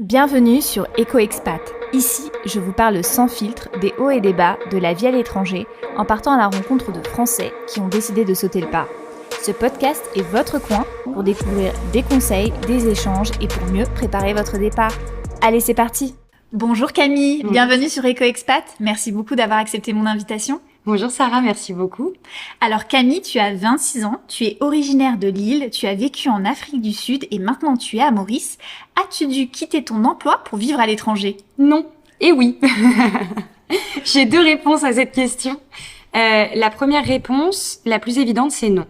Bienvenue sur EcoExpat. Ici, je vous parle sans filtre des hauts et des bas de la vie à l'étranger en partant à la rencontre de Français qui ont décidé de sauter le pas. Ce podcast est votre coin pour découvrir des conseils, des échanges et pour mieux préparer votre départ. Allez, c'est parti! Bonjour Camille, bienvenue sur EcoExpat. Merci beaucoup d'avoir accepté mon invitation. Bonjour Sarah, merci beaucoup. Alors Camille, tu as 26 ans, tu es originaire de Lille, tu as vécu en Afrique du Sud et maintenant tu es à Maurice. As-tu dû quitter ton emploi pour vivre à l'étranger? Non, et oui. J'ai deux réponses à cette question. La première réponse, la plus évidente, c'est non.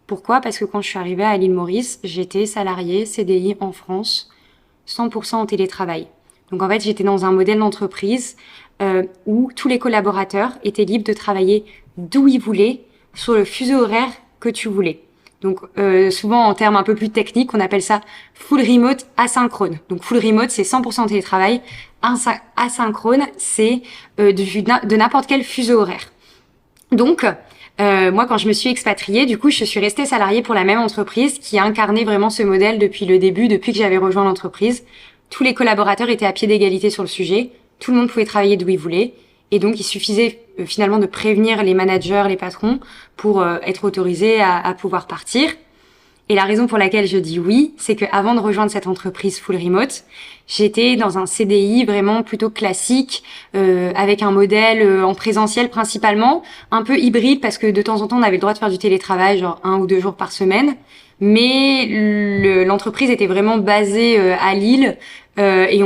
Pourquoi? Parce que quand je suis arrivée à l'île Maurice, j'étais salariée CDI en France, 100% en télétravail. Donc en fait, j'étais dans un modèle d'entreprise où tous les collaborateurs étaient libres de travailler d'où ils voulaient, sur le fuseau horaire que tu voulais. Donc souvent en termes un peu plus techniques, on appelle ça full remote asynchrone. Donc full remote, c'est 100% télétravail. Asynchrone, c'est de n'importe quel fuseau horaire. Donc moi, quand je me suis expatriée, du coup, je suis restée salariée pour la même entreprise qui a incarné vraiment ce modèle depuis le début, depuis que j'avais rejoint l'entreprise. Tous les collaborateurs étaient à pied d'égalité sur le sujet. Tout le monde pouvait travailler d'où il voulait. Et donc, il suffisait finalement de prévenir les managers, les patrons, pour être autorisé à pouvoir partir. Et la raison pour laquelle je dis oui, c'est que avant de rejoindre cette entreprise full remote, j'étais dans un CDI vraiment plutôt classique, avec un modèle en présentiel principalement, un peu hybride parce que de temps en temps, on avait le droit de faire du télétravail, genre 1 ou 2 jours par semaine. Mais l'entreprise était vraiment basée à Lille et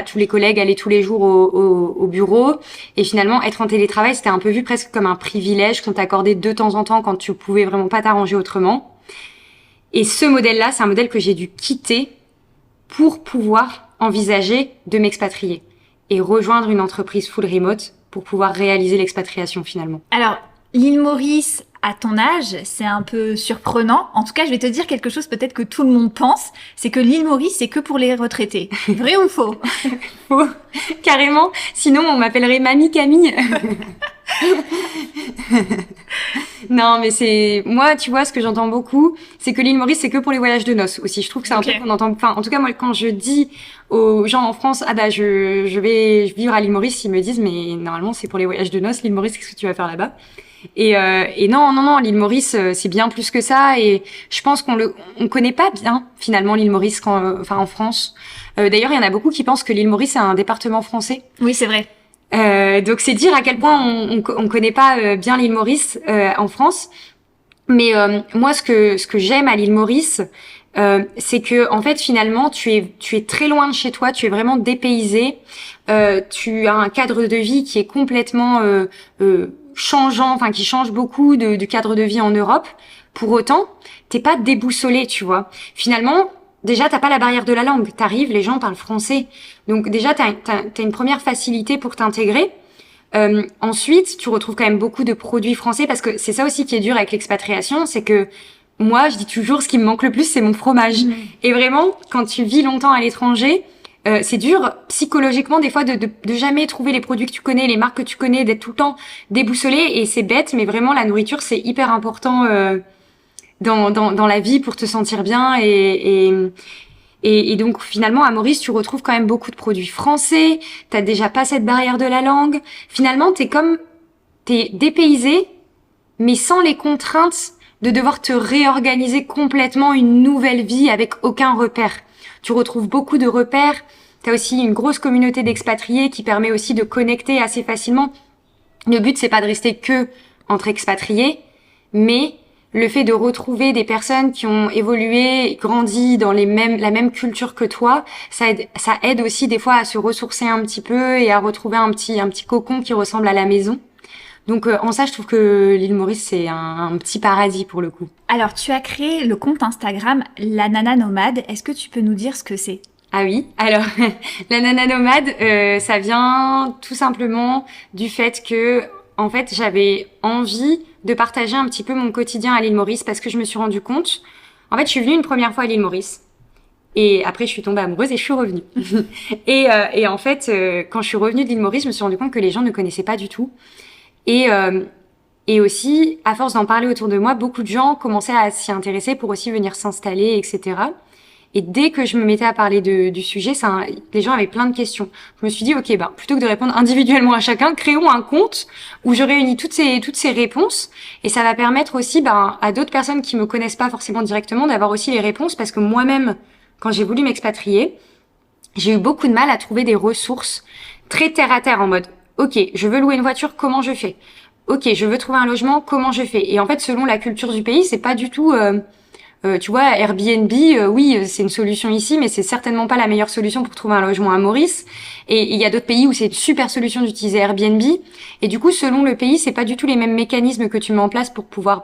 tous les collègues allaient tous les jours au bureau et finalement être en télétravail c'était un peu vu presque comme un privilège qu'on t'accordait de temps en temps quand tu pouvais vraiment pas t'arranger autrement. Et ce modèle-là, c'est un modèle que j'ai dû quitter pour pouvoir envisager de m'expatrier et rejoindre une entreprise full remote pour pouvoir réaliser l'expatriation finalement. Alors, l'île Maurice, à ton âge, c'est un peu surprenant. En tout cas, je vais te dire quelque chose peut-être que tout le monde pense, c'est que l'île Maurice, c'est que pour les retraités. Vrai ou faux? Faux, carrément. Sinon, on m'appellerait Mamie Camille. Non, mais c'est... Moi, tu vois, ce que j'entends beaucoup, c'est que l'île Maurice, c'est que pour les voyages de noces aussi. Je trouve que c'est un truc qu'on entend... Enfin, en tout cas, moi, quand je dis aux gens en France, ah bah, je vais vivre à l'île Maurice, ils me disent, mais normalement, c'est pour les voyages de noces, l'île Maurice, qu'est-ce que tu vas faire là-bas? Et non, l'île Maurice, c'est bien plus que ça. Et je pense on connaît pas bien, finalement, l'île Maurice en France. D'ailleurs, il y en a beaucoup qui pensent que l'île Maurice, c'est un département français. Oui, c'est vrai. Donc c'est dire à quel point on connaît pas bien l'île Maurice en France. Mais moi ce que j'aime à l'île Maurice, c'est que en fait finalement tu es très loin de chez toi, tu es vraiment dépaysé. Tu as un cadre de vie qui est complètement changeant, enfin qui change beaucoup du cadre de vie en Europe. Pour autant, t'es pas déboussolé, tu vois. Finalement, déjà, t'as pas la barrière de la langue. T'arrives, les gens parlent français. Donc déjà, t'as une première facilité pour t'intégrer. Ensuite, tu retrouves quand même beaucoup de produits français parce que c'est ça aussi qui est dur avec l'expatriation, c'est que moi, je dis toujours, ce qui me manque le plus, c'est mon fromage. Et vraiment, quand tu vis longtemps à l'étranger, c'est dur psychologiquement des fois de jamais trouver les produits que tu connais, les marques que tu connais, d'être tout le temps déboussolé. Et c'est bête, mais vraiment, la nourriture, c'est hyper important dans la vie pour te sentir bien et donc finalement à Maurice tu retrouves quand même beaucoup de produits français, t'as déjà pas cette barrière de la langue, finalement t'es dépaysé mais sans les contraintes de devoir te réorganiser complètement une nouvelle vie avec aucun repère. Tu retrouves beaucoup de repères, t'as aussi une grosse communauté d'expatriés qui permet aussi de connecter assez facilement. Le but c'est pas de rester que entre expatriés, mais le fait de retrouver des personnes qui ont évolué, grandi dans la même culture que toi, ça aide aussi des fois à se ressourcer un petit peu et à retrouver un petit cocon qui ressemble à la maison. Donc en ça, je trouve que l'île Maurice, c'est un petit paradis pour le coup. Alors, tu as créé le compte Instagram La Nana Nomade. Est-ce que tu peux nous dire ce que c'est? Ah oui, alors la Nana Nomade, ça vient tout simplement du fait que en fait, j'avais envie de partager un petit peu mon quotidien à l'île Maurice parce que je me suis rendu compte. En fait, je suis venue une première fois à l'île Maurice et après, je suis tombée amoureuse et je suis revenue. et en fait, quand je suis revenue de l'île Maurice, je me suis rendu compte que les gens ne connaissaient pas du tout. Et aussi, à force d'en parler autour de moi, beaucoup de gens commençaient à s'y intéresser pour aussi venir s'installer, etc. Et dès que je me mettais à parler du sujet, les gens avaient plein de questions. Je me suis dit, ok, plutôt que de répondre individuellement à chacun, créons un compte où je réunis toutes ces réponses. Et ça va permettre aussi, à d'autres personnes qui me connaissent pas forcément directement d'avoir aussi les réponses, parce que moi-même, quand j'ai voulu m'expatrier, j'ai eu beaucoup de mal à trouver des ressources très terre à terre en mode, ok, je veux louer une voiture, comment je fais? Ok, je veux trouver un logement, comment je fais? Et en fait, selon la culture du pays, c'est pas du tout, tu vois, Airbnb, oui, c'est une solution ici, mais c'est certainement pas la meilleure solution pour trouver un logement à Maurice. Et il y a d'autres pays où c'est une super solution d'utiliser Airbnb. Et du coup, selon le pays, c'est pas du tout les mêmes mécanismes que tu mets en place pour pouvoir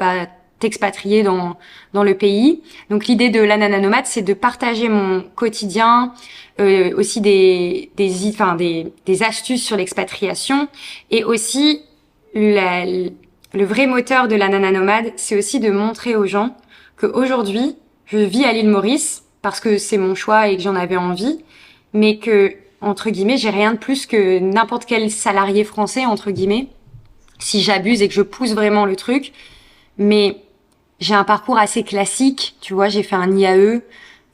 t'expatrier dans le pays. Donc l'idée de l'ananas nomade, c'est de partager mon quotidien, aussi des astuces sur l'expatriation, et aussi le vrai moteur de l'ananas nomade, c'est aussi de montrer aux gens qu'aujourd'hui, je vis à l'île Maurice parce que c'est mon choix et que j'en avais envie, mais que, entre guillemets, j'ai rien de plus que n'importe quel salarié français, entre guillemets, si j'abuse et que je pousse vraiment le truc. Mais j'ai un parcours assez classique, tu vois, j'ai fait un IAE,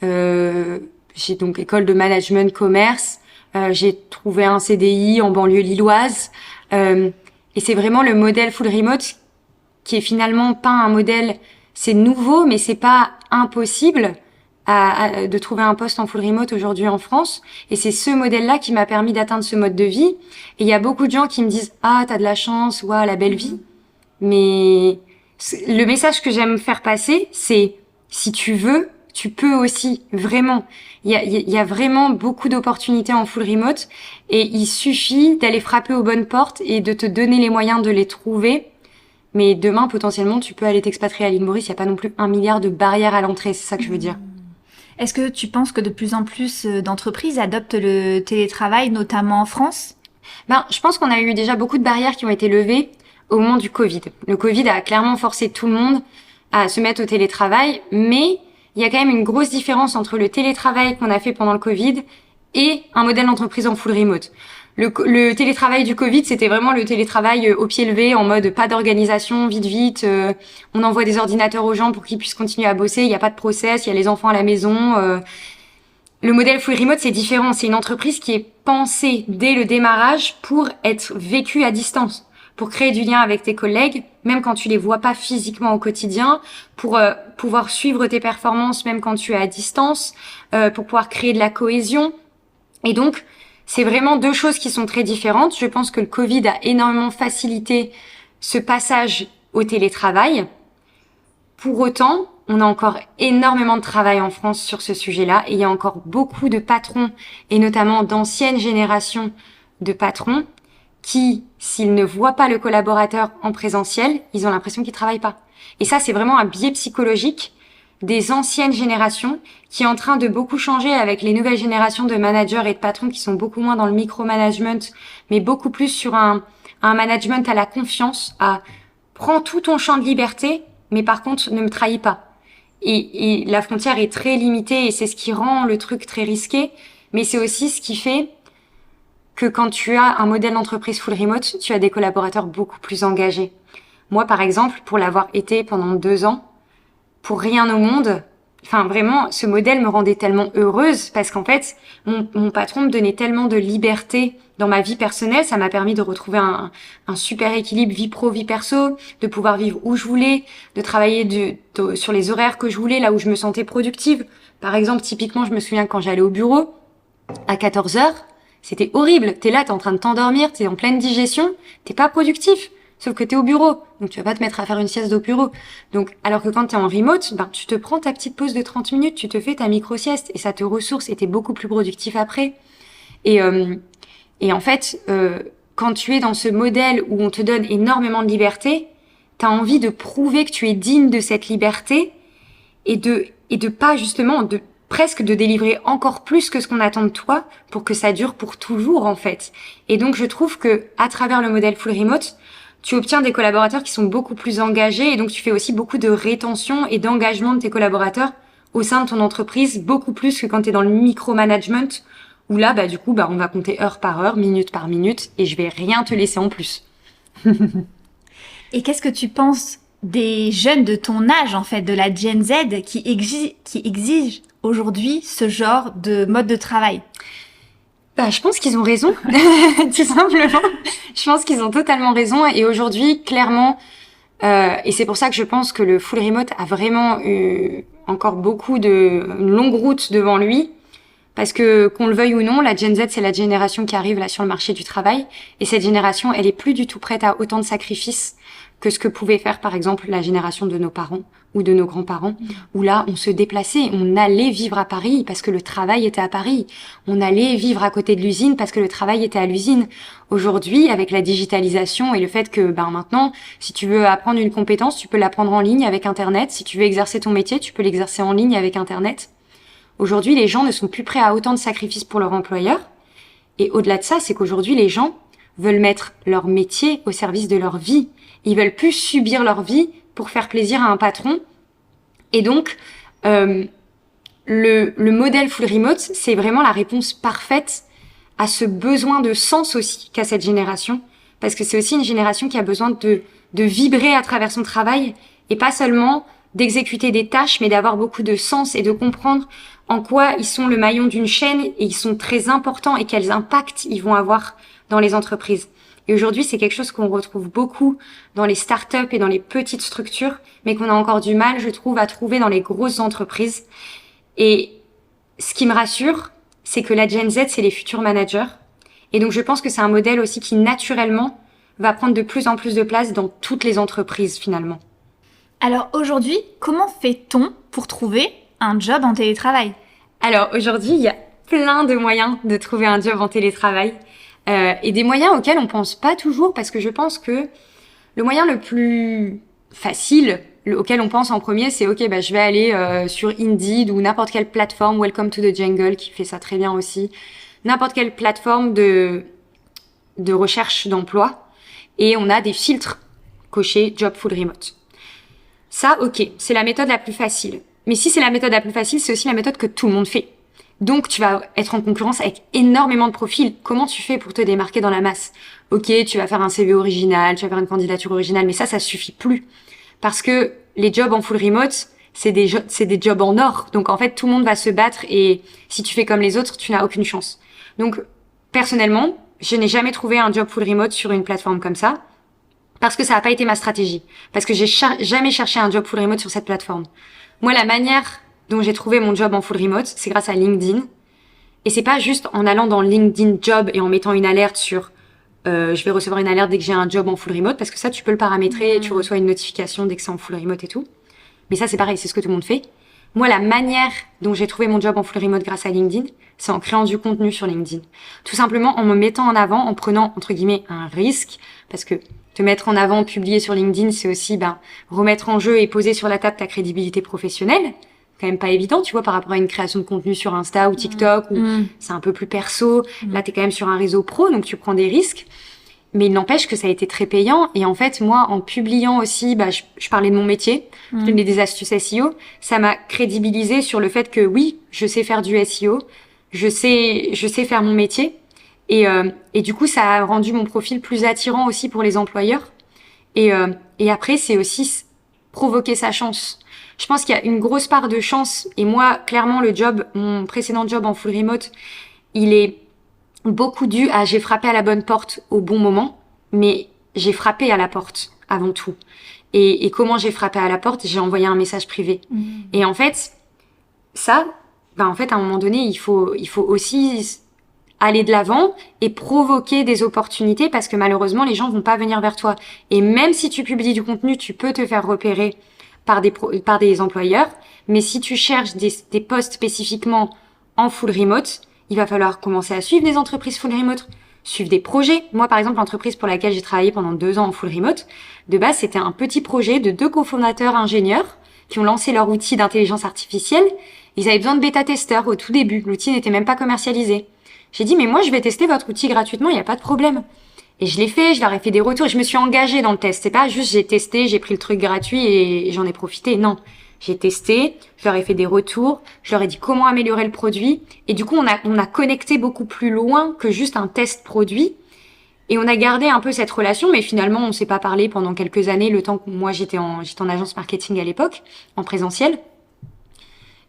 j'ai donc école de management commerce, j'ai trouvé un CDI en banlieue lilloise, et c'est vraiment le modèle full remote qui est finalement pas un modèle, c'est nouveau, mais c'est pas impossible de trouver un poste en full remote aujourd'hui en France. Et c'est ce modèle-là qui m'a permis d'atteindre ce mode de vie. Et il y a beaucoup de gens qui me disent, ah, t'as de la chance, ouah, la belle vie. Mais le message que j'aime faire passer, c'est, si tu veux, tu peux aussi, vraiment. Il y a vraiment beaucoup d'opportunités en full remote, et il suffit d'aller frapper aux bonnes portes et de te donner les moyens de les trouver. Mais demain, potentiellement, tu peux aller t'expatrier à l'île Maurice. Il n'y a pas non plus 1 milliard de barrières à l'entrée. C'est ça que je veux dire. Est-ce que tu penses que de plus en plus d'entreprises adoptent le télétravail, notamment en France? Je pense qu'on a eu déjà beaucoup de barrières qui ont été levées au moment du Covid. Le Covid a clairement forcé tout le monde à se mettre au télétravail, mais il y a quand même une grosse différence entre le télétravail qu'on a fait pendant le Covid et un modèle d'entreprise en full remote. Le télétravail du Covid, c'était vraiment le télétravail au pied levé, en mode pas d'organisation, vite, on envoie des ordinateurs aux gens pour qu'ils puissent continuer à bosser, il n'y a pas de process, il y a les enfants à la maison. Le modèle full remote, c'est différent, c'est une entreprise qui est pensée dès le démarrage pour être vécue à distance, pour créer du lien avec tes collègues, même quand tu les vois pas physiquement au quotidien, pour pouvoir suivre tes performances même quand tu es à distance, pour pouvoir créer de la cohésion. Et donc, c'est vraiment deux choses qui sont très différentes. Je pense que le Covid a énormément facilité ce passage au télétravail. Pour autant, on a encore énormément de travail en France sur ce sujet-là, et il y a encore beaucoup de patrons, et notamment d'anciennes générations de patrons, qui, s'ils ne voient pas le collaborateur en présentiel, ils ont l'impression qu'il travaille pas. Et ça, c'est vraiment un biais psychologique des anciennes générations qui est en train de beaucoup changer avec les nouvelles générations de managers et de patrons qui sont beaucoup moins dans le micromanagement, mais beaucoup plus sur un management à la confiance, à prends tout ton champ de liberté, mais par contre, ne me trahis pas. Et la frontière est très limitée, et c'est ce qui rend le truc très risqué, mais c'est aussi ce qui fait que quand tu as un modèle d'entreprise full remote, tu as des collaborateurs beaucoup plus engagés. Moi, par exemple, pour l'avoir été pendant 2 ans, pour rien au monde, enfin vraiment, ce modèle me rendait tellement heureuse, parce qu'en fait, mon patron me donnait tellement de liberté dans ma vie personnelle, ça m'a permis de retrouver un super équilibre vie pro, vie perso, de pouvoir vivre où je voulais, de travailler sur les horaires que je voulais, là où je me sentais productive. Par exemple, typiquement, je me souviens quand j'allais au bureau, à 14h, c'était horrible. T'es là, t'es en train de t'endormir, t'es en pleine digestion, t'es pas productif. Sauf que t'es au bureau, donc tu vas pas te mettre à faire une sieste au bureau. Donc, alors que quand t'es en remote, tu te prends ta petite pause de 30 minutes, tu te fais ta micro-sieste, et ça te ressource, et t'es beaucoup plus productif après. Et en fait, quand tu es dans ce modèle où on te donne énormément de liberté, t'as envie de prouver que tu es digne de cette liberté, et de pas justement, presque de délivrer encore plus que ce qu'on attend de toi pour que ça dure pour toujours, en fait. Et donc, je trouve que à travers le modèle full remote, tu obtiens des collaborateurs qui sont beaucoup plus engagés, et donc tu fais aussi beaucoup de rétention et d'engagement de tes collaborateurs au sein de ton entreprise, beaucoup plus que quand tu es dans le micromanagement, où là, du coup, on va compter heure par heure, minute par minute, et je vais rien te laisser en plus. Et qu'est-ce que tu penses des jeunes de ton âge, en fait, de la Gen Z, qui exigent aujourd'hui ce genre de mode de travail? Bah, je pense qu'ils ont raison, tout simplement. Je pense qu'ils ont totalement raison. Et aujourd'hui, clairement, et c'est pour ça que je pense que le full remote a vraiment eu encore une longue route devant lui. Parce que, qu'on le veuille ou non, la Gen Z, c'est la génération qui arrive là sur le marché du travail. Et cette génération, elle est plus du tout prête à autant de sacrifices que ce que pouvait faire, par exemple, la génération de nos parents ou de nos grands-parents, où là, on se déplaçait, on allait vivre à Paris parce que le travail était à Paris. On allait vivre à côté de l'usine parce que le travail était à l'usine. Aujourd'hui, avec la digitalisation et le fait que, maintenant, si tu veux apprendre une compétence, tu peux l'apprendre en ligne avec Internet. Si tu veux exercer ton métier, tu peux l'exercer en ligne avec Internet. Aujourd'hui, les gens ne sont plus prêts à autant de sacrifices pour leur employeur. Et au-delà de ça, c'est qu'aujourd'hui, les gens veulent mettre leur métier au service de leur vie. Ils veulent plus subir leur vie pour faire plaisir à un patron. Et donc, le modèle full remote, c'est vraiment la réponse parfaite à ce besoin de sens aussi qu'a cette génération. Parce que c'est aussi une génération qui a besoin de vibrer à travers son travail et pas seulement d'exécuter des tâches, mais d'avoir beaucoup de sens et de comprendre en quoi ils sont le maillon d'une chaîne et ils sont très importants et quels impacts ils vont avoir dans les entreprises. Et aujourd'hui, c'est quelque chose qu'on retrouve beaucoup dans les startups et dans les petites structures, mais qu'on a encore du mal, je trouve, à trouver dans les grosses entreprises. Et ce qui me rassure, c'est que la Gen Z, c'est les futurs managers. Et donc, je pense que c'est un modèle aussi qui, naturellement, va prendre de plus en plus de place dans toutes les entreprises, finalement. Alors aujourd'hui, comment fait-on pour trouver un job en télétravail? Alors aujourd'hui, il y a plein de moyens de trouver un job en télétravail et des moyens auxquels on pense pas toujours parce que je pense que le moyen le plus facile auquel on pense en premier, c'est je vais aller sur Indeed ou n'importe quelle plateforme, Welcome to the Jungle qui fait ça très bien aussi, n'importe quelle plateforme de recherche d'emploi et on a des filtres cochés job full remote. Ça, c'est la méthode la plus facile. Mais si c'est la méthode la plus facile, c'est aussi la méthode que tout le monde fait. Donc, tu vas être en concurrence avec énormément de profils. Comment tu fais pour te démarquer dans la masse? Tu vas faire un CV original, tu vas faire une candidature originale, mais ça suffit plus. Parce que les jobs en full remote, c'est des jobs en or. Donc, en fait, tout le monde va se battre et si tu fais comme les autres, tu n'as aucune chance. Donc, personnellement, je n'ai jamais trouvé un job full remote sur une plateforme comme ça. Parce que ça n'a pas été ma stratégie. Parce que j'ai jamais cherché un job full remote sur cette plateforme. Moi, la manière dont j'ai trouvé mon job en full remote, c'est grâce à LinkedIn. Et c'est pas juste en allant dans LinkedIn Job et en mettant une alerte sur je vais recevoir une alerte dès que j'ai un job en full remote, parce que ça, tu peux le paramétrer et tu reçois une notification dès que c'est en full remote et tout. Mais ça, c'est pareil, c'est ce que tout le monde fait. Moi, la manière dont j'ai trouvé mon job en full remote grâce à LinkedIn, c'est en créant du contenu sur LinkedIn. Tout simplement en me mettant en avant, en prenant, entre guillemets, un risque, parce que te mettre en avant, publier sur LinkedIn, c'est aussi remettre en jeu et poser sur la table ta crédibilité professionnelle. Quand même pas évident, tu vois, par rapport à une création de contenu sur Insta ou TikTok, où c'est un peu plus perso. Là, t'es quand même sur un réseau pro, donc tu prends des risques. Mais il n'empêche que ça a été très payant. Et en fait, moi, en publiant aussi, je parlais de mon métier, je donnais des astuces SEO. Ça m'a crédibilisé sur le fait que oui, je sais faire du SEO, je sais faire mon métier. Et du coup, ça a rendu mon profil plus attirant aussi pour les employeurs. Et après, c'est aussi provoquer sa chance. Je pense qu'il y a une grosse part de chance. Et moi, clairement, mon précédent job en full remote, il est beaucoup dû à j'ai frappé à la bonne porte au bon moment, mais j'ai frappé à la porte avant tout. Et comment j'ai frappé à la porte? J'ai envoyé un message privé. Et en fait, ça, en fait, à un moment donné, il faut aussi aller de l'avant et provoquer des opportunités parce que malheureusement, les gens vont pas venir vers toi. Et même si tu publies du contenu, tu peux te faire repérer par des employeurs. Mais si tu cherches des postes spécifiquement en full remote, il va falloir commencer à suivre des entreprises full remote, suivre des projets. Moi, par exemple, l'entreprise pour laquelle j'ai travaillé pendant 2 ans en full remote, de base, c'était un petit projet de 2 cofondateurs ingénieurs qui ont lancé leur outil d'intelligence artificielle. Ils avaient besoin de bêta-testeurs au tout début. L'outil n'était même pas commercialisé. J'ai dit, mais moi, je vais tester votre outil gratuitement, il n'y a pas de problème. Et je l'ai fait, je leur ai fait des retours, je me suis engagée dans le test. C'est pas juste j'ai testé, j'ai pris le truc gratuit et j'en ai profité. Non. J'ai testé, je leur ai fait des retours, je leur ai dit comment améliorer le produit. Et du coup, on a connecté beaucoup plus loin que juste un test produit. Et on a gardé un peu cette relation, mais finalement, on s'est pas parlé pendant quelques années, le temps que moi, j'étais en agence marketing à l'époque, en présentiel.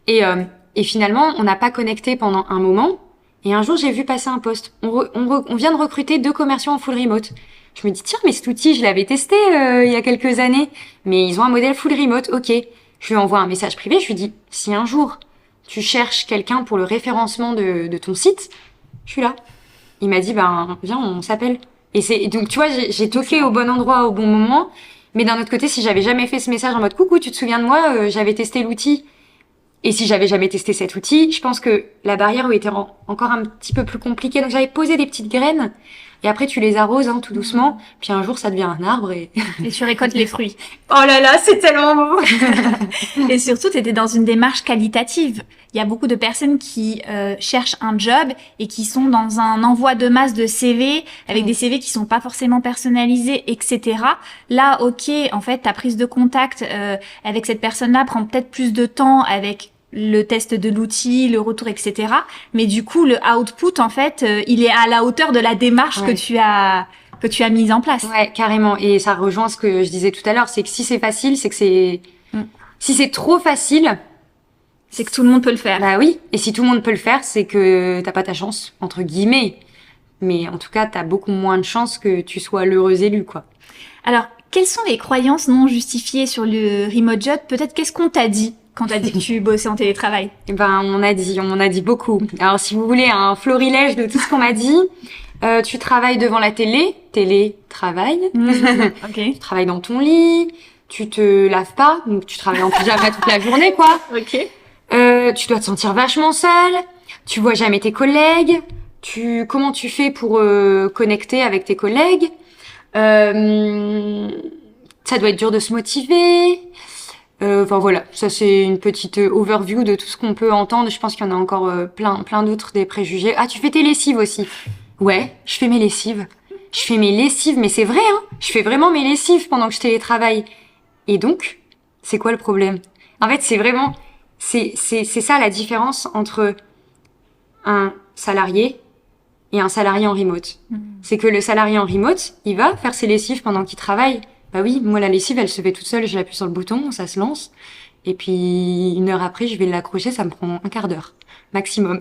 Et Et finalement, on n'a pas connecté pendant un moment. Et un jour, j'ai vu passer un post. On vient de recruter 2 commerciaux en full remote. Je me dis, tiens, mais cet outil, je l'avais testé il y a quelques années. Mais ils ont un modèle full remote, ok. Je lui envoie un message privé, je lui dis, si un jour, tu cherches quelqu'un pour le référencement de ton site, je suis là. Il m'a dit, ben, viens, on s'appelle. Donc, tu vois, j'ai toqué au bon endroit au bon moment. Mais d'un autre côté, si j'avais jamais fait ce message en mode, coucou, tu te souviens de moi, j'avais testé l'outil. Et si j'avais jamais testé cet outil, je pense que la barrière aurait été encore un petit peu plus compliquée. Donc j'avais posé des petites graines. Et après, tu les arroses, tout doucement. Puis un jour, ça devient un arbre et tu récoltes les fruits. Oh là là, c'est tellement beau. Et surtout, tu étais dans une démarche qualitative. Il y a beaucoup de personnes qui cherchent un job et qui sont dans un envoi de masse de CV, avec des CV qui sont pas forcément personnalisés, etc. Là, ok, en fait, ta prise de contact avec cette personne-là prend peut-être plus de temps avec le test de l'outil, le retour, etc. Mais du coup, le output, en fait, il est à la hauteur de la démarche que tu as mise en place. Ouais, carrément. Et ça rejoint ce que je disais tout à l'heure, c'est que si c'est facile, c'est que c'est... Si c'est trop facile... C'est que tout le monde peut le faire. Bah oui. Et si tout le monde peut le faire, c'est que t'as pas ta chance, entre guillemets. Mais en tout cas, t'as beaucoup moins de chances que tu sois l'heureux élu, quoi. Alors, quelles sont les croyances non justifiées sur le remote job? Peut-être qu'est-ce qu'on t'a dit quand t'as dit que tu bossais en télétravail? Ben, on m'en a dit beaucoup. Alors, si vous voulez un florilège de tout ce qu'on m'a dit, tu travailles devant la télétravail. Okay. Tu travailles dans ton lit, tu te laves pas, donc tu travailles en pyjama toute la journée, quoi. Ok. Tu dois te sentir vachement seule, tu vois jamais tes collègues, comment tu fais pour connecter avec tes collègues, ça doit être dur de se motiver. Enfin voilà, ça c'est une petite overview de tout ce qu'on peut entendre. Je pense qu'il y en a encore plein d'autres des préjugés. Ah, tu fais tes lessives aussi? Ouais, je fais mes lessives. Je fais mes lessives, mais c'est vrai, hein. Je fais vraiment mes lessives pendant que je télétravaille. Et donc, c'est quoi le problème? En fait, c'est vraiment, c'est ça la différence entre un salarié et un salarié en remote. C'est que le salarié en remote, il va faire ses lessives pendant qu'il travaille. Bah oui, moi la lessive, elle se fait toute seule, je l'appuie sur le bouton, ça se lance. Et puis, 1 heure après, je vais l'accrocher, ça me prend 1/4 d'heure, maximum.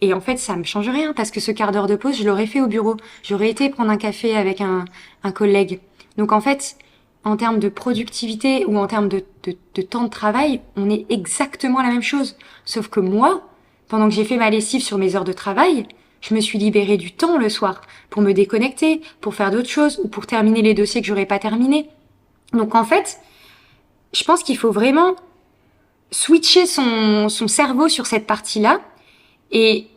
Et en fait, ça me change rien, parce que ce quart d'heure de pause, je l'aurais fait au bureau. J'aurais été prendre un café avec un collègue. Donc en fait, en termes de productivité ou en termes de temps de travail, on est exactement la même chose. Sauf que moi, pendant que j'ai fait ma lessive sur mes heures de travail, je me suis libérée du temps le soir pour me déconnecter, pour faire d'autres choses ou pour terminer les dossiers que j'aurais pas terminés. Donc en fait, je pense qu'il faut vraiment switcher son cerveau sur cette partie-là. Et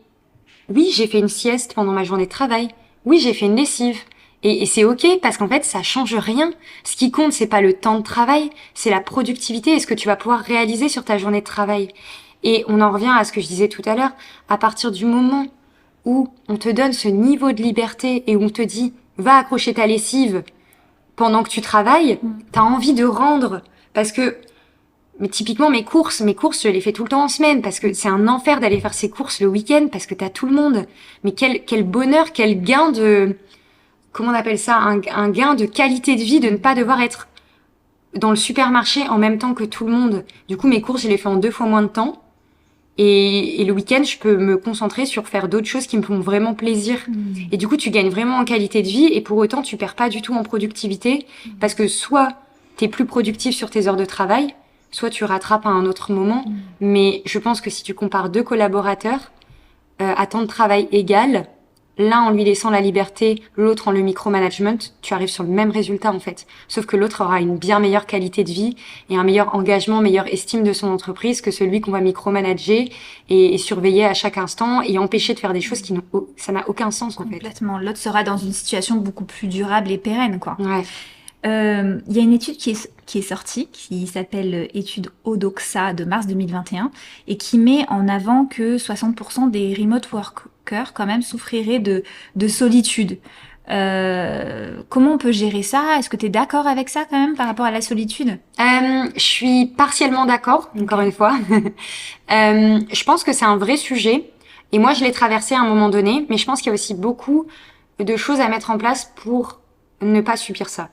oui, j'ai fait une sieste pendant ma journée de travail. Oui, j'ai fait une lessive. Et c'est ok parce qu'en fait, ça change rien. Ce qui compte, c'est pas le temps de travail, c'est la productivité et ce que tu vas pouvoir réaliser sur ta journée de travail. Et on en revient à ce que je disais tout à l'heure. À partir du moment où on te donne ce niveau de liberté et où on te dit va accrocher ta lessive pendant que tu travailles, t'as envie de rendre. Parce que, mais typiquement mes courses, je les fais tout le temps en semaine parce que c'est un enfer d'aller faire ses courses le week-end parce que t'as tout le monde. Mais quel bonheur, quel gain de, comment on appelle ça, un gain de qualité de vie de ne pas devoir être dans le supermarché en même temps que tout le monde. Du coup, mes courses, je les fais en 2 fois moins de temps. Et le week-end, je peux me concentrer sur faire d'autres choses qui me font vraiment plaisir. Et du coup, tu gagnes vraiment en qualité de vie et pour autant, tu perds pas du tout en productivité parce que soit t'es plus productif sur tes heures de travail, soit tu rattrapes à un autre moment. Mais je pense que si tu compares 2 collaborateurs à temps de travail égal, l'un en lui laissant la liberté, l'autre en le micromanagement, tu arrives sur le même résultat en fait. Sauf que l'autre aura une bien meilleure qualité de vie et un meilleur engagement, meilleure estime de son entreprise que celui qu'on va micromanager et surveiller à chaque instant et empêcher de faire des choses ça n'a aucun sens en fait. Complètement. L'autre sera dans une situation beaucoup plus durable et pérenne, quoi. Ouais. Il y a une étude qui est sortie, qui s'appelle étude Odoxa de mars 2021 et qui met en avant que 60% des remote workers quand même souffriraient de solitude. Comment on peut gérer ça? Est-ce que tu es d'accord avec ça quand même par rapport à la solitude? Je suis partiellement d'accord, encore une fois. Je pense que c'est un vrai sujet et moi je l'ai traversé à un moment donné, mais je pense qu'il y a aussi beaucoup de choses à mettre en place pour ne pas subir ça.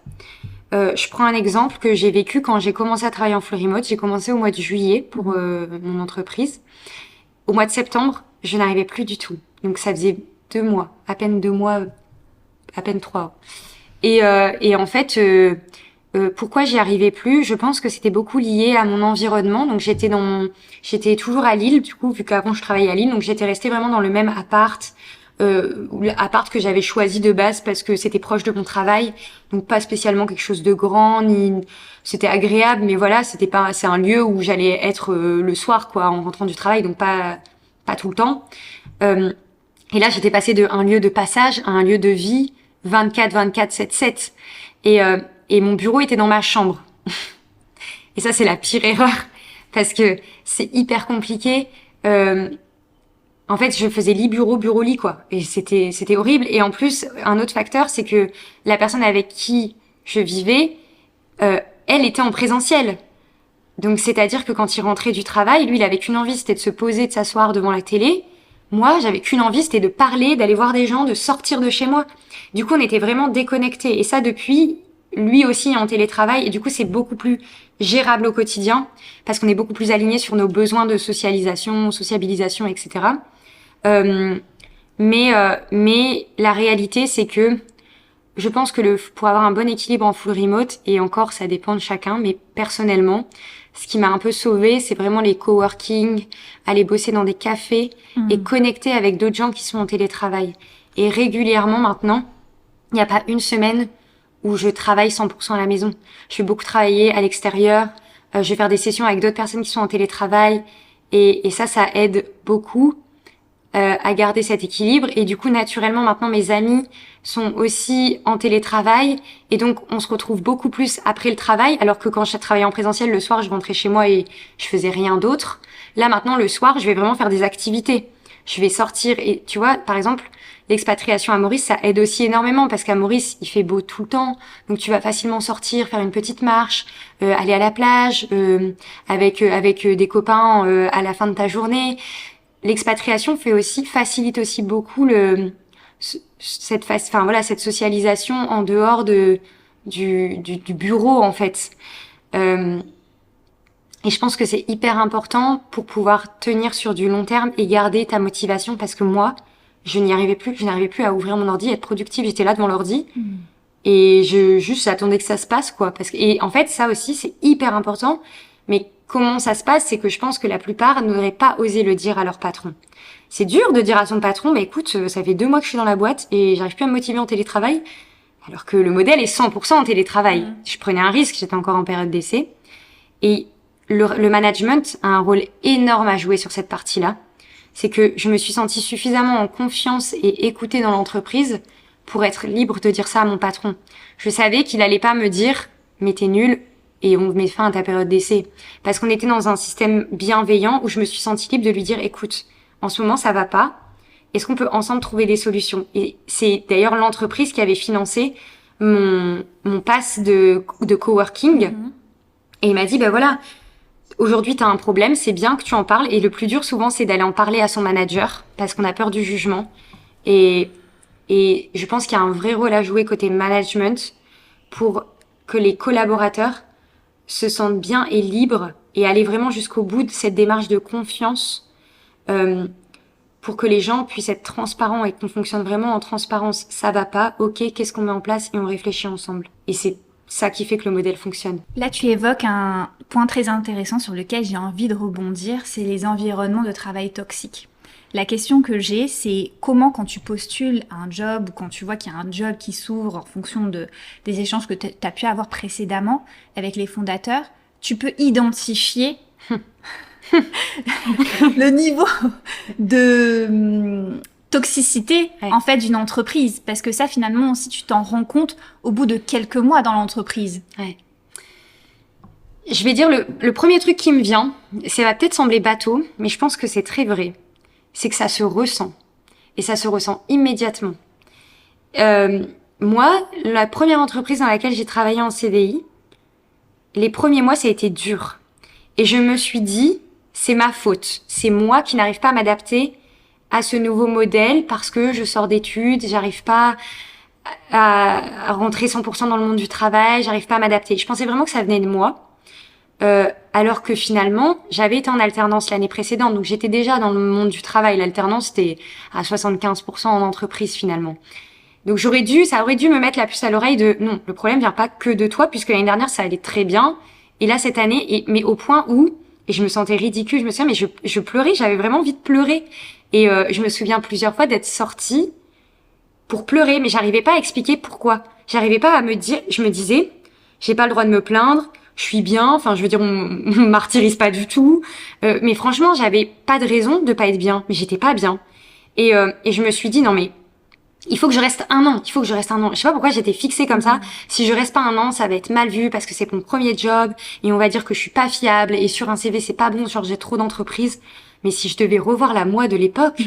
Je prends un exemple que j'ai vécu quand j'ai commencé à travailler en full remote. J'ai commencé au mois de juillet pour mon entreprise. au mois de septembre, je n'arrivais plus du tout. Donc ça faisait 2 mois, à peine 2 mois, à peine 3. Et en fait, pourquoi j'y arrivais plus? Je pense que c'était beaucoup lié à mon environnement. Donc j'étais toujours à Lille, du coup, vu qu'avant je travaillais à Lille, donc j'étais restée vraiment dans le même appart. L'appart que j'avais choisi de base parce que c'était proche de mon travail, donc pas spécialement quelque chose de grand, ni c'était agréable, mais voilà, c'est un lieu où j'allais être le soir, quoi, en rentrant du travail, donc pas tout le temps. Et là, j'étais passée de un lieu de passage à un lieu de vie 24, 7. Et mon bureau était dans ma chambre. Et ça, c'est la pire erreur parce que c'est hyper compliqué. En fait, je faisais lit bureau lit quoi, et c'était horrible. Et en plus, un autre facteur, c'est que la personne avec qui je vivais, elle était en présentiel. Donc c'est-à-dire que quand il rentrait du travail, lui, il avait qu'une envie, c'était de se poser, de s'asseoir devant la télé. Moi, j'avais qu'une envie, c'était de parler, d'aller voir des gens, de sortir de chez moi. Du coup, on était vraiment déconnectés. Et ça, depuis, lui aussi est en télétravail. Et du coup, c'est beaucoup plus gérable au quotidien parce qu'on est beaucoup plus aligné sur nos besoins de sociabilisation, etc. Mais la réalité, c'est que je pense que pour avoir un bon équilibre en full remote, et encore, ça dépend de chacun, mais personnellement, ce qui m'a un peu sauvée, c'est vraiment les coworking, aller bosser dans des cafés et connecter avec d'autres gens qui sont en télétravail. Et régulièrement maintenant, il n'y a pas une semaine où je travaille 100% à la maison. Je vais beaucoup travailler à l'extérieur, je vais faire des sessions avec d'autres personnes qui sont en télétravail, et ça aide beaucoup à garder cet équilibre. Et du coup, naturellement, maintenant, mes amis sont aussi en télétravail. Et donc, on se retrouve beaucoup plus après le travail. Alors que quand je travaillais en présentiel, le soir, je rentrais chez moi et je faisais rien d'autre. Là, maintenant, le soir, je vais vraiment faire des activités. Je vais sortir. Et tu vois, par exemple, l'expatriation à Maurice, ça aide aussi énormément parce qu'à Maurice, il fait beau tout le temps. Donc, tu vas facilement sortir, faire une petite marche, aller à la plage, avec des copains à la fin de ta journée. L'expatriation facilite aussi beaucoup cette socialisation en dehors du bureau, en fait. Et je pense que c'est hyper important pour pouvoir tenir sur du long terme et garder ta motivation parce que moi, je n'arrivais plus à ouvrir mon ordi, à être productive. J'étais là devant l'ordi et j'attendais que ça se passe, quoi. Et en fait, ça aussi, c'est hyper important. Mais comment ça se passe, c'est que je pense que la plupart n'auraient pas osé le dire à leur patron. C'est dur de dire à son patron, mais écoute, ça fait 2 mois que je suis dans la boîte et j'arrive plus à me motiver en télétravail, alors que le modèle est 100% en télétravail. Je prenais un risque, j'étais encore en période d'essai. Et le management a un rôle énorme à jouer sur cette partie-là. C'est que je me suis sentie suffisamment en confiance et écoutée dans l'entreprise pour être libre de dire ça à mon patron. Je savais qu'il allait pas me dire « mais t'es nul ». Et on met fin à ta période d'essai. Parce qu'on était dans un système bienveillant où je me suis sentie libre de lui dire, écoute, en ce moment, ça va pas. Est-ce qu'on peut ensemble trouver des solutions? Et c'est d'ailleurs l'entreprise qui avait financé mon pass de coworking. Et il m'a dit, voilà, aujourd'hui, t'as un problème, c'est bien que tu en parles. Et le plus dur, souvent, c'est d'aller en parler à son manager parce qu'on a peur du jugement. Et je pense qu'il y a un vrai rôle à jouer côté management pour que les collaborateurs se sentent bien et libres et aller vraiment jusqu'au bout de cette démarche de confiance pour que les gens puissent être transparents et qu'on fonctionne vraiment en transparence. Ça va pas, ok, qu'est-ce qu'on met en place et on réfléchit ensemble. Et c'est ça qui fait que le modèle fonctionne. Là, tu évoques un point très intéressant sur lequel j'ai envie de rebondir, c'est les environnements de travail toxiques. La question que j'ai, c'est comment quand tu postules à un job ou quand tu vois qu'il y a un job qui s'ouvre en fonction des échanges que tu as pu avoir précédemment avec les fondateurs, tu peux identifier le niveau de toxicité en fait d'une entreprise. Parce que ça, finalement, si tu t'en rends compte au bout de quelques mois dans l'entreprise. Ouais. Je vais dire le premier truc qui me vient, ça va peut-être sembler bateau, mais je pense que c'est très vrai. C'est que ça se ressent. Et ça se ressent immédiatement. Moi, la première entreprise dans laquelle j'ai travaillé en CDI, les premiers mois, ça a été dur. Et je me suis dit, c'est ma faute. C'est moi qui n'arrive pas à m'adapter à ce nouveau modèle parce que je sors d'études, j'arrive pas à rentrer 100% dans le monde du travail, j'arrive pas à m'adapter. Je pensais vraiment que ça venait de moi. alors que finalement, j'avais été en alternance l'année précédente, donc j'étais déjà dans le monde du travail. L'alternance, c'était à 75% en entreprise finalement. Donc ça aurait dû me mettre la puce à l'oreille de non, le problème vient pas que de toi, puisque l'année dernière ça allait très bien, et là cette année, mais au point où, et je me sentais ridicule, je me souviens, mais je pleurais, j'avais vraiment envie de pleurer, et je me souviens plusieurs fois d'être sortie pour pleurer, mais j'arrivais pas à expliquer pourquoi. J'arrivais pas à me dire, je me disais, j'ai pas le droit de me plaindre, je suis bien, enfin je veux dire, on martyrise pas du tout, mais franchement j'avais pas de raison de pas être bien, mais j'étais pas bien, et je me suis dit non mais il faut que je reste un an. Je sais pas pourquoi j'étais fixée comme ça. Si je reste pas un an, ça va être mal vu parce que c'est mon premier job et on va dire que je suis pas fiable et sur un CV c'est pas bon, genre j'ai trop d'entreprises. Mais si je devais revoir la moi de l'époque,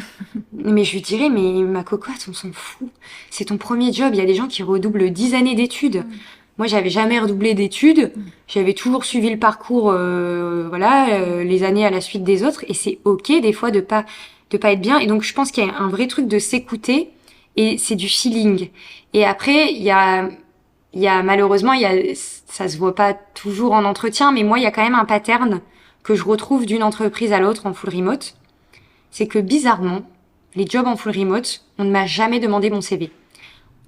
mais je lui dirais, mais ma cocotte, on s'en fout. C'est ton premier job. Il y a des gens qui redoublent 10 années d'études. Moi, j'avais jamais redoublé d'études. J'avais toujours suivi le parcours, les années à la suite des autres. Et c'est ok des fois de pas être bien. Et donc, je pense qu'il y a un vrai truc de s'écouter. Et c'est du feeling. Et après, il y a malheureusement, ça se voit pas toujours en entretien, mais moi, il y a quand même un pattern que je retrouve d'une entreprise à l'autre en full remote. C'est que bizarrement, les jobs en full remote, on ne m'a jamais demandé mon CV.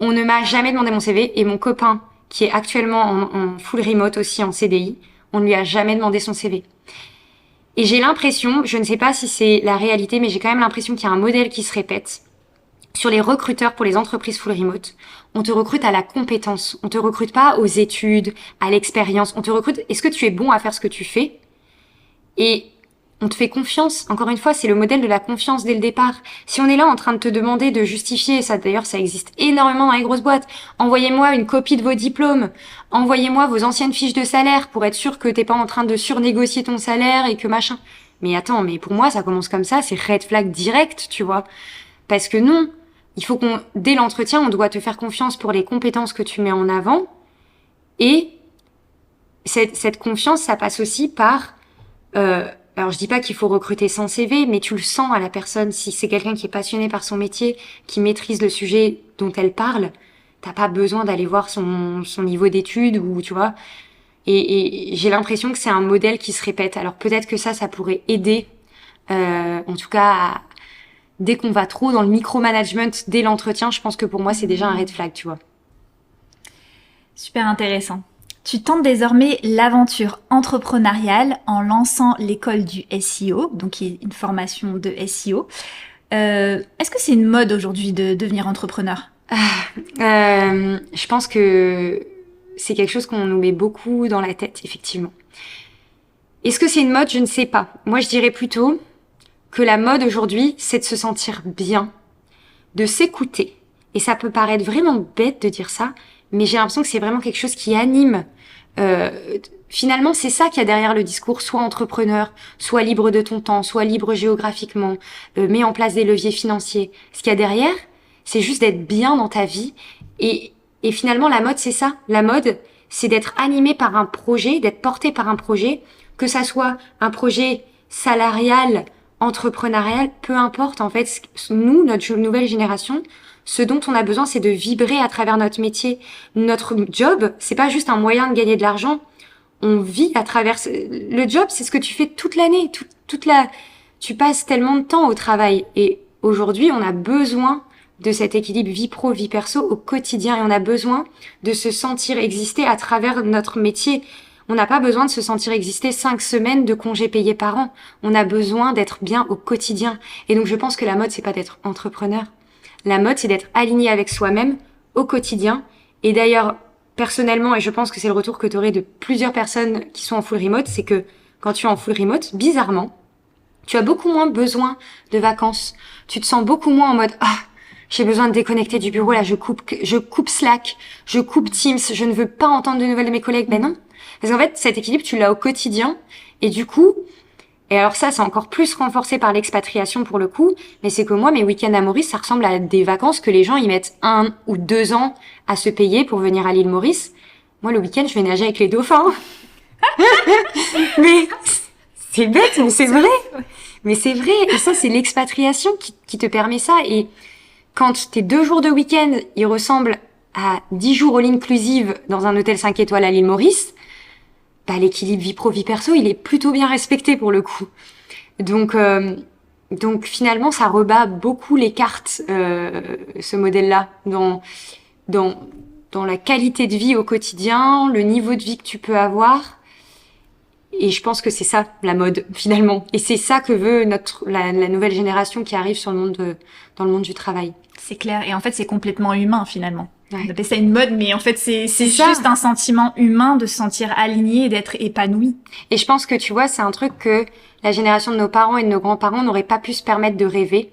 On ne m'a jamais demandé mon CV et mon copain, qui est actuellement en full remote aussi en CDI, on ne lui a jamais demandé son CV. Et j'ai l'impression, je ne sais pas si c'est la réalité, mais j'ai quand même l'impression qu'il y a un modèle qui se répète. Sur les recruteurs pour les entreprises full remote, on te recrute à la compétence. On te recrute pas aux études, à l'expérience. On te recrute, est-ce que tu es bon à faire ce que tu fais? Et on te fait confiance. Encore une fois, c'est le modèle de la confiance dès le départ. Si on est là en train de te demander de justifier, ça d'ailleurs ça existe énormément dans les grosses boîtes, envoyez-moi une copie de vos diplômes, envoyez-moi vos anciennes fiches de salaire pour être sûr que t'es pas en train de surnégocier ton salaire et que machin. Mais attends, mais pour moi ça commence comme ça, c'est red flag direct, tu vois. Parce que non, il faut dès l'entretien, on doit te faire confiance pour les compétences que tu mets en avant. Et cette confiance, ça passe aussi par, alors je dis pas qu'il faut recruter sans CV, mais tu le sens à la personne. Si c'est quelqu'un qui est passionné par son métier, qui maîtrise le sujet dont elle parle, t'as pas besoin d'aller voir son niveau d'études ou tu vois. Et j'ai l'impression que c'est un modèle qui se répète. Alors peut-être que ça pourrait aider, en tout cas, dès qu'on va trop dans le micromanagement dès l'entretien, je pense que pour moi, c'est déjà un red flag, tu vois. Super intéressant. Tu tentes désormais l'aventure entrepreneuriale en lançant l'école du SEO, donc qui est une formation de SEO. Est-ce que c'est une mode aujourd'hui de devenir entrepreneur ? Je pense que c'est quelque chose qu'on nous met beaucoup dans la tête, effectivement. Est-ce que c'est une mode ? Je ne sais pas. Moi, je dirais plutôt que la mode aujourd'hui, c'est de se sentir bien, de s'écouter. Et ça peut paraître vraiment bête de dire ça, mais j'ai l'impression que c'est vraiment quelque chose qui anime. Finalement, c'est ça qu'il y a derrière le discours, soit entrepreneur, soit libre de ton temps, soit libre géographiquement, mets en place des leviers financiers. Ce qu'il y a derrière, c'est juste d'être bien dans ta vie. Et finalement, la mode, c'est ça. La mode, c'est d'être animé par un projet, d'être porté par un projet, que ça soit un projet salarial, entrepreneurial, peu importe, en fait, nous, notre nouvelle génération, ce dont on a besoin, c'est de vibrer à travers notre métier. Notre job, c'est pas juste un moyen de gagner de l'argent. On vit à travers le job, c'est ce que tu fais toute l'année, tu passes tellement de temps au travail. Et aujourd'hui, on a besoin de cet équilibre vie pro, vie perso au quotidien, et on a besoin de se sentir exister à travers notre métier. On n'a pas besoin de se sentir exister 5 semaines de congés payés par an. On a besoin d'être bien au quotidien. Et donc, je pense que la mode, c'est pas d'être entrepreneur. La mode, c'est d'être aligné avec soi-même au quotidien. Et d'ailleurs, personnellement, et je pense que c'est le retour que tu aurais de plusieurs personnes qui sont en full remote, c'est que quand tu es en full remote, bizarrement, tu as beaucoup moins besoin de vacances. Tu te sens beaucoup moins en mode « Ah, j'ai besoin de déconnecter du bureau, là, je coupe Slack, je coupe Teams, je ne veux pas entendre de nouvelles de mes collègues. » Ben non. Parce qu'en fait, cet équilibre, tu l'as au quotidien. Et du coup, et alors ça, c'est encore plus renforcé par l'expatriation pour le coup, mais c'est que moi, mes week-ends à Maurice, ça ressemble à des vacances que les gens, ils mettent 1 ou 2 ans à se payer pour venir à l'île Maurice. Moi, le week-end, je vais nager avec les dauphins. Mais c'est bête, mais c'est vrai. Mais c'est vrai. Et ça, c'est l'expatriation qui te permet ça. Et quand tes 2 jours de week-end, ils ressemblent à 10 jours all inclusive dans un hôtel 5 étoiles à l'île Maurice, l'équilibre vie pro vie perso, il est plutôt bien respecté pour le coup. Donc finalement, ça rebat beaucoup les cartes, ce modèle-là, dans la qualité de vie au quotidien, le niveau de vie que tu peux avoir. Et je pense que c'est ça, la mode, finalement. Et c'est ça que veut la nouvelle génération qui arrive dans le monde du travail. C'est clair. Et en fait, c'est complètement humain, finalement. Ouais. On appelle ça une mode, mais en fait, c'est ça. juste un sentiment humain de se sentir aligné et d'être épanoui. Et je pense que, tu vois, c'est un truc que la génération de nos parents et de nos grands-parents n'auraient pas pu se permettre de rêver.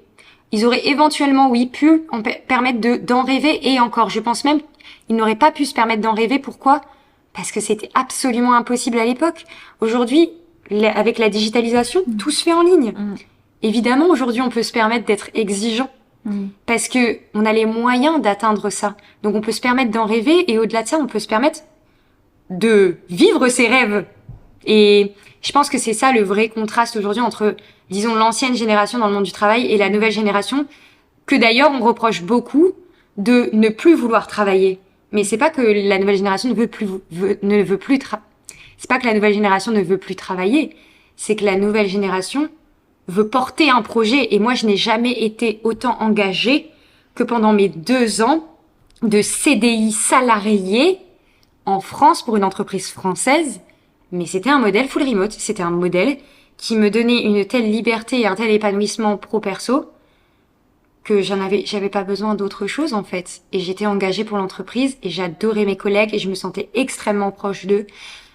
Ils auraient éventuellement, oui, pu permettre d'en rêver, et encore, je pense même, ils n'auraient pas pu se permettre d'en rêver. Pourquoi? Parce que c'était absolument impossible à l'époque. Aujourd'hui, avec la digitalisation, tout se fait en ligne. Évidemment, aujourd'hui, on peut se permettre d'être exigeant. Parce que on a les moyens d'atteindre ça. Donc on peut se permettre d'en rêver, et au-delà de ça, on peut se permettre de vivre ses rêves. Et je pense que c'est ça le vrai contraste aujourd'hui entre, disons, l'ancienne génération dans le monde du travail et la nouvelle génération, que d'ailleurs on reproche beaucoup de ne plus vouloir travailler. Mais c'est pas que la nouvelle génération c'est pas que la nouvelle génération ne veut plus travailler, c'est que la nouvelle génération veut porter un projet. Et moi, je n'ai jamais été autant engagée que pendant mes 2 ans de CDI salarié en France pour une entreprise française. Mais c'était un modèle full remote. C'était un modèle qui me donnait une telle liberté et un tel épanouissement pro-perso que j'avais pas besoin d'autre chose, en fait. Et j'étais engagée pour l'entreprise et j'adorais mes collègues et je me sentais extrêmement proche d'eux.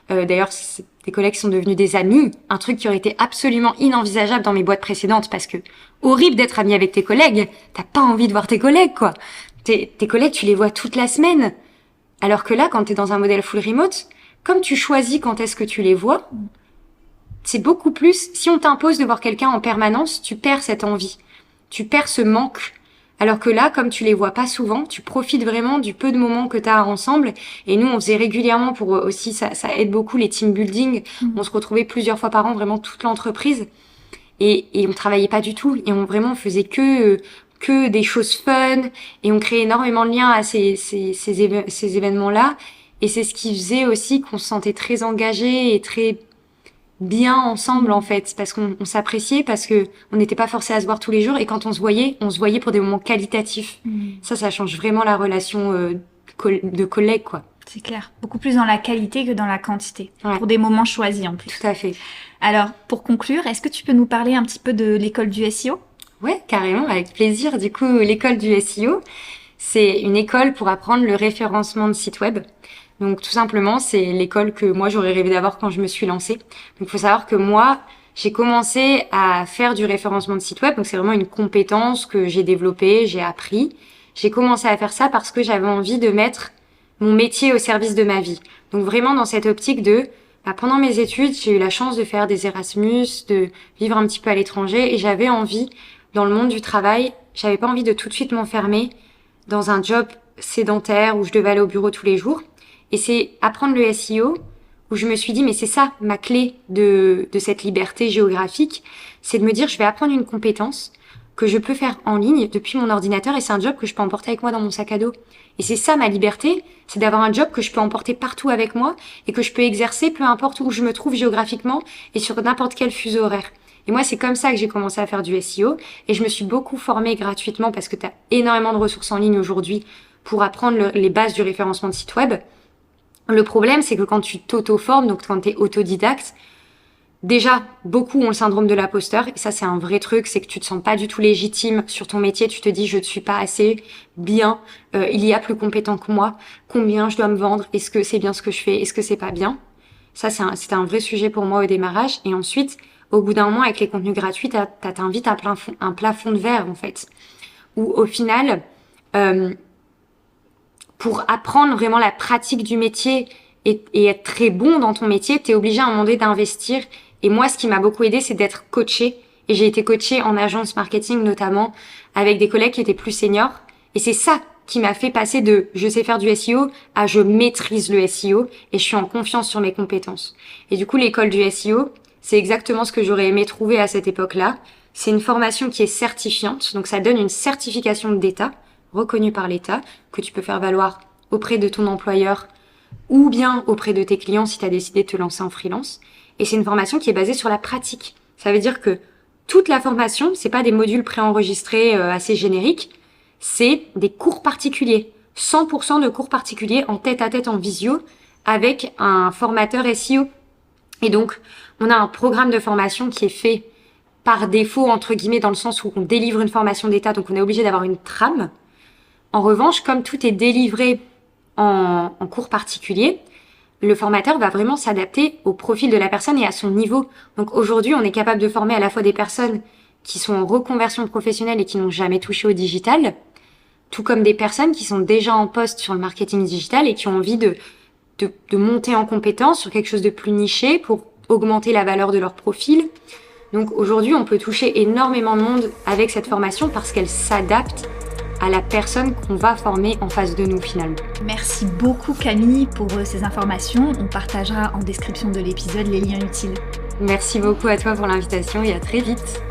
D'ailleurs, c'est des collègues qui sont devenus des amis, un truc qui aurait été absolument inenvisageable dans mes boîtes précédentes, parce que horrible d'être ami avec tes collègues, t'as pas envie de voir tes collègues, quoi. Tes collègues, tu les vois toute la semaine. Alors que là, quand t'es dans un modèle full remote, comme tu choisis quand est-ce que tu les vois, c'est beaucoup plus, si on t'impose de voir quelqu'un en permanence, tu perds cette envie. Tu perds ce manque. Alors que là, comme tu les vois pas souvent, tu profites vraiment du peu de moments que tu as ensemble. Et nous, on faisait régulièrement pour aussi, ça aide beaucoup les team building. On se retrouvait plusieurs fois par an, vraiment toute l'entreprise. Et on travaillait pas du tout. Et on faisait que des choses fun. Et on créait énormément de liens à ces événements-là. Et c'est ce qui faisait aussi qu'on se sentait très engagés et très bien ensemble, en fait, parce qu'on s'appréciait, parce que on n'était pas forcés à se voir tous les jours, et quand on se voyait pour des moments qualitatifs. Ça change vraiment la relation de collègues, quoi. C'est clair. Beaucoup plus dans la qualité que dans la quantité. Ouais. Pour des moments choisis, en plus. Tout à fait. Alors, pour conclure, est-ce que tu peux nous parler un petit peu de l'école du SEO? Ouais, carrément, avec plaisir. Du coup, l'école du SEO, c'est une école pour apprendre le référencement de sites web. Donc tout simplement, c'est l'école que moi j'aurais rêvé d'avoir quand je me suis lancée. Donc il faut savoir que moi, j'ai commencé à faire du référencement de site web. Donc c'est vraiment une compétence que j'ai développée, j'ai appris. J'ai commencé à faire ça parce que j'avais envie de mettre mon métier au service de ma vie. Donc vraiment dans cette optique de, pendant mes études, j'ai eu la chance de faire des Erasmus, de vivre un petit peu à l'étranger, et j'avais envie, dans le monde du travail, j'avais pas envie de tout de suite m'enfermer dans un job sédentaire où je devais aller au bureau tous les jours. Et c'est apprendre le SEO où je me suis dit, mais c'est ça ma clé de cette liberté géographique, c'est de me dire, je vais apprendre une compétence que je peux faire en ligne depuis mon ordinateur, et c'est un job que je peux emporter avec moi dans mon sac à dos. Et c'est ça ma liberté, c'est d'avoir un job que je peux emporter partout avec moi et que je peux exercer peu importe où je me trouve géographiquement et sur n'importe quel fuseau horaire. Et moi, c'est comme ça que j'ai commencé à faire du SEO, et je me suis beaucoup formée gratuitement parce que tu as énormément de ressources en ligne aujourd'hui pour apprendre les bases du référencement de site web. Le problème, c'est que quand tu t'auto-formes, donc quand tu es autodidacte, déjà, beaucoup ont le syndrome de l'imposteur, et ça, c'est un vrai truc, c'est que tu te sens pas du tout légitime sur ton métier, tu te dis, je ne suis pas assez bien, il y a plus compétent que moi, combien je dois me vendre, est-ce que c'est bien ce que je fais, est-ce que c'est pas bien? Ça, c'était un vrai sujet pour moi au démarrage, et ensuite, au bout d'un moment, avec les contenus gratuits, t'invites à un plafond de verre, en fait, où au final, pour apprendre vraiment la pratique du métier et être très bon dans ton métier, t'es obligé à un moment donné d'investir. Et moi, ce qui m'a beaucoup aidé, c'est d'être coachée. Et j'ai été coachée en agence marketing, notamment, avec des collègues qui étaient plus seniors. Et c'est ça qui m'a fait passer de « je sais faire du SEO » à « je maîtrise le SEO et je suis en confiance sur mes compétences ». Et du coup, l'école du SEO, c'est exactement ce que j'aurais aimé trouver à cette époque-là. C'est une formation qui est certifiante. Donc, ça donne une certification d'État reconnue par l'État, que tu peux faire valoir auprès de ton employeur ou bien auprès de tes clients si tu as décidé de te lancer en freelance. Et c'est une formation qui est basée sur la pratique. Ça veut dire que toute la formation, c'est pas des modules préenregistrés assez génériques, c'est des cours particuliers. 100% de cours particuliers en tête-à-tête en visio avec un formateur SEO. Et donc, on a un programme de formation qui est fait par défaut, entre guillemets, dans le sens où on délivre une formation d'état, donc on est obligé d'avoir une trame. En revanche, comme tout est délivré en cours particulier, le formateur va vraiment s'adapter au profil de la personne et à son niveau. Donc aujourd'hui, on est capable de former à la fois des personnes qui sont en reconversion professionnelle et qui n'ont jamais touché au digital, tout comme des personnes qui sont déjà en poste sur le marketing digital et qui ont envie de monter en compétence sur quelque chose de plus niché pour augmenter la valeur de leur profil. Donc aujourd'hui, on peut toucher énormément de monde avec cette formation parce qu'elle s'adapte à la personne qu'on va former en face de nous finalement. Merci beaucoup Camille pour ces informations. On partagera en description de l'épisode les liens utiles. Merci beaucoup à toi pour l'invitation et à très vite.